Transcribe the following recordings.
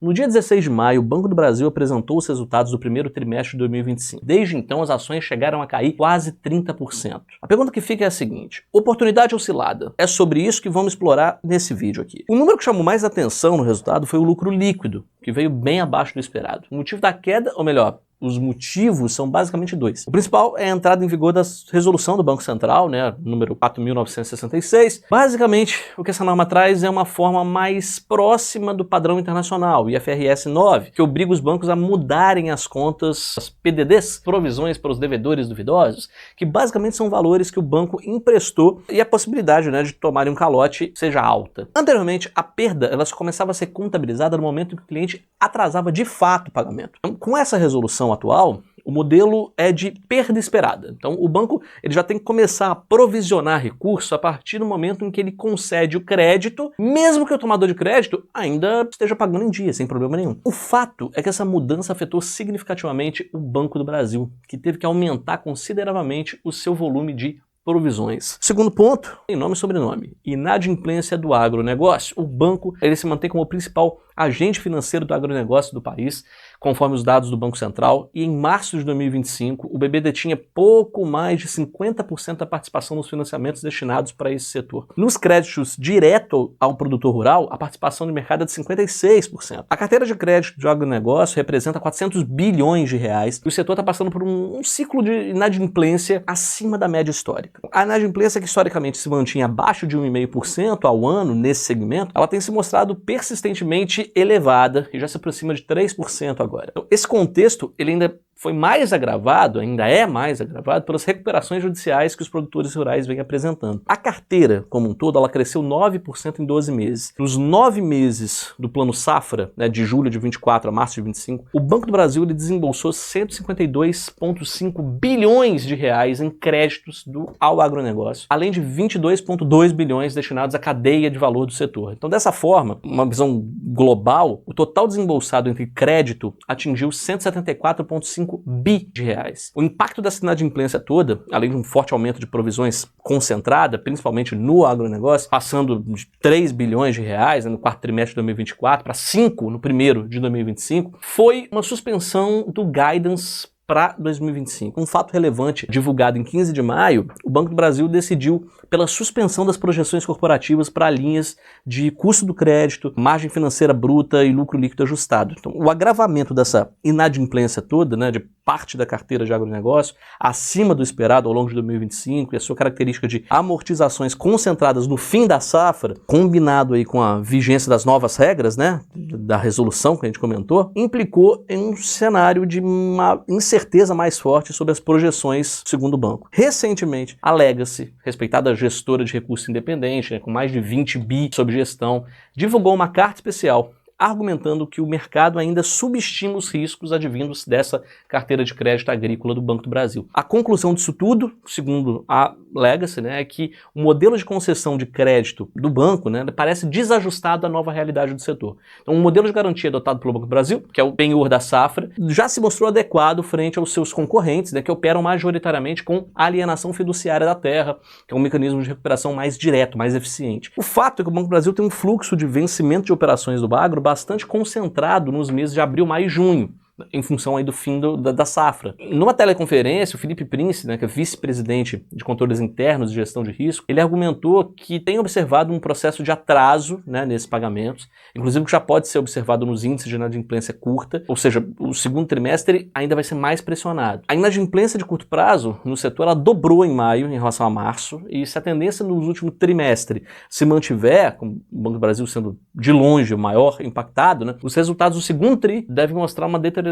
No dia 16 de maio, o Banco do Brasil apresentou os resultados do primeiro trimestre de 2025. Desde então, as ações chegaram a cair quase 30%. A pergunta que fica é a seguinte: oportunidade oscilada? É sobre isso que vamos explorar nesse vídeo aqui. O número que chamou mais atenção no resultado foi o lucro líquido, que veio bem abaixo do esperado. O motivo da queda, ou melhor, os motivos são basicamente dois. O principal é a entrada em vigor da resolução do Banco Central, né, número 4.966. Basicamente, o que essa norma traz é uma forma mais próxima do padrão internacional, IFRS 9, que obriga os bancos a mudarem as contas, as PDDs, provisões para os devedores duvidosos, que basicamente são valores que o banco emprestou e a possibilidade, né, de tomarem um calote seja alta. Anteriormente, a perda ela só começava a ser contabilizada no momento em que o cliente atrasava de fato o pagamento. Então, com essa resolução atual, o modelo é de perda esperada. Então o banco ele já tem que começar a provisionar recurso a partir do momento em que ele concede o crédito, mesmo que o tomador de crédito ainda esteja pagando em dia, sem problema nenhum. O fato é que essa mudança afetou significativamente o Banco do Brasil, que teve que aumentar consideravelmente o seu volume de provisões. Segundo ponto, em nome e sobrenome, inadimplência do agronegócio. O banco ele se mantém como o principal agente financeiro do agronegócio do país, conforme os dados do Banco Central, e em março de 2025 o BB detinha pouco mais de 50% da participação nos financiamentos destinados para esse setor. Nos créditos direto ao produtor rural, a participação de mercado é de 56%. A carteira de crédito do agronegócio representa 400 bilhões de reais e o setor está passando por um ciclo de inadimplência acima da média histórica. A inadimplência, que historicamente se mantinha abaixo de 1,5% ao ano nesse segmento, ela tem se mostrado persistentemente elevada e já se aproxima de 3% agora. Então, esse contexto ele ainda foi mais agravado, ainda é mais agravado, pelas recuperações judiciais que os produtores rurais vêm apresentando. A carteira, como um todo, ela cresceu 9% em 12 meses. Nos 9 meses do Plano Safra, né, de julho de 24 a março de 25, o Banco do Brasil ele desembolsou 152,5 bilhões de reais em créditos ao agronegócio, além de 22,2 bilhões destinados à cadeia de valor do setor. Então, dessa forma, uma visão global, o total desembolsado entre crédito atingiu 174,5 bi de reais. O impacto dessa inadimplência toda, além de um forte aumento de provisões concentrada, principalmente no agronegócio, passando de 3 bilhões de reais, né, no quarto trimestre de 2024 para 5 no primeiro de 2025, foi uma suspensão do guidance para 2025. Um fato relevante, divulgado em 15 de maio, o Banco do Brasil decidiu pela suspensão das projeções corporativas para linhas de custo do crédito, margem financeira bruta e lucro líquido ajustado. Então, o agravamento dessa inadimplência toda, né, de parte da carteira de agronegócio, acima do esperado ao longo de 2025, e a sua característica de amortizações concentradas no fim da safra, combinado aí com a vigência das novas regras, né, da resolução que a gente comentou, implicou em um cenário de uma incerteza mais forte sobre as projeções segundo o banco. Recentemente, a Legacy, respeitada gestora de recursos independente, né, com mais de 20 bi sob gestão, divulgou uma carta especial argumentando que o mercado ainda subestima os riscos advindos dessa carteira de crédito agrícola do Banco do Brasil. A conclusão disso tudo, segundo a Legacy, né, é que o modelo de concessão de crédito do banco, né, parece desajustado à nova realidade do setor. Então, o modelo de garantia adotado pelo Banco do Brasil, que é o penhor da safra, já se mostrou adequado frente aos seus concorrentes, né, que operam majoritariamente com alienação fiduciária da terra, que é um mecanismo de recuperação mais direto, mais eficiente. O fato é que o Banco do Brasil tem um fluxo de vencimento de operações do agro bastante concentrado nos meses de abril, maio e junho, em função aí do fim da safra. Numa teleconferência, o Felipe Prince, né, que é vice-presidente de controles internos e gestão de risco, ele argumentou que tem observado um processo de atraso, né, nesses pagamentos, inclusive que já pode ser observado nos índices de inadimplência curta, ou seja, o segundo trimestre ainda vai ser mais pressionado. A inadimplência de curto prazo no setor ela dobrou em maio em relação a março, e se a tendência no último trimestre se mantiver, com o Banco do Brasil sendo de longe o maior impactado, né, os resultados do segundo tri devem mostrar uma deterioração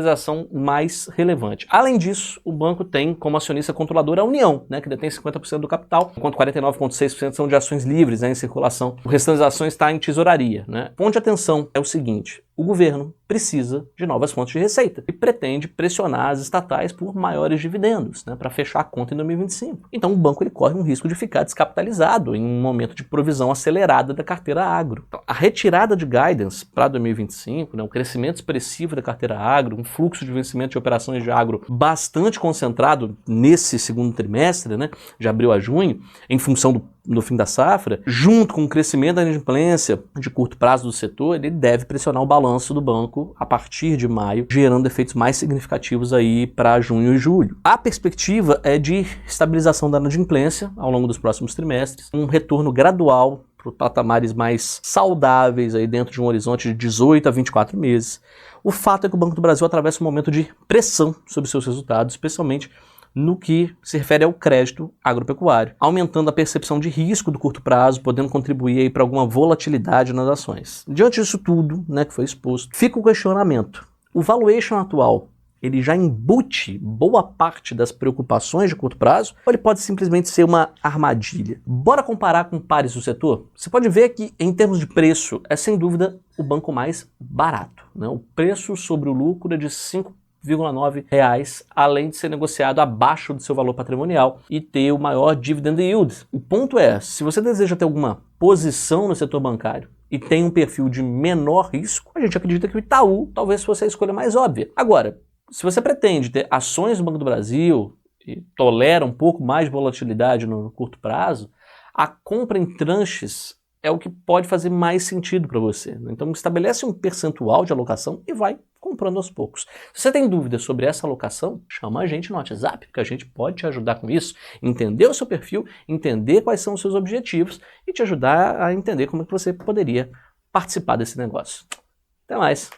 mais relevante. Além disso, o banco tem como acionista controladora a União, né, que detém 50% do capital, enquanto 49,6% são de ações livres, né, em circulação. O restante das ações está em tesouraria, né. Ponto de atenção é o seguinte: o governo precisa de novas fontes de receita e pretende pressionar as estatais por maiores dividendos, né, para fechar a conta em 2025. Então o banco ele corre um risco de ficar descapitalizado em um momento de provisão acelerada da carteira agro. Então, a retirada de guidance para 2025, né, o crescimento expressivo da carteira agro, um fluxo de vencimento de operações de agro bastante concentrado nesse segundo trimestre, né, de abril a junho, em função do no fim da safra, junto com o crescimento da inadimplência de curto prazo do setor, ele deve pressionar o balanço do banco a partir de maio, gerando efeitos mais significativos aí para junho e julho. A perspectiva é de estabilização da inadimplência ao longo dos próximos trimestres, um retorno gradual para patamares mais saudáveis aí dentro de um horizonte de 18 a 24 meses. O fato é que o Banco do Brasil atravessa um momento de pressão sobre seus resultados, especialmente no que se refere ao crédito agropecuário, aumentando a percepção de risco do curto prazo, podendo contribuir para alguma volatilidade nas ações. Diante disso tudo, que foi exposto, fica o questionamento. O valuation atual, ele já embute boa parte das preocupações de curto prazo, ou ele pode simplesmente ser uma armadilha? Bora comparar com pares do setor? Você pode ver que, em termos de preço, é sem dúvida o banco mais barato. O preço sobre o lucro é de R$ 5,9, além de ser negociado abaixo do seu valor patrimonial e ter o maior dividend yield. O ponto é, se você deseja ter alguma posição no setor bancário e tem um perfil de menor risco, a gente acredita que o Itaú talvez fosse a escolha mais óbvia. Agora, se você pretende ter ações do Banco do Brasil e tolera um pouco mais de volatilidade no curto prazo, a compra em tranches é o que pode fazer mais sentido para você. Então estabelece um percentual de alocação e vai comprando aos poucos. Se você tem dúvidas sobre essa alocação, chama a gente no WhatsApp, porque a gente pode te ajudar com isso, entender o seu perfil, entender quais são os seus objetivos e te ajudar a entender como é que você poderia participar desse negócio. Até mais!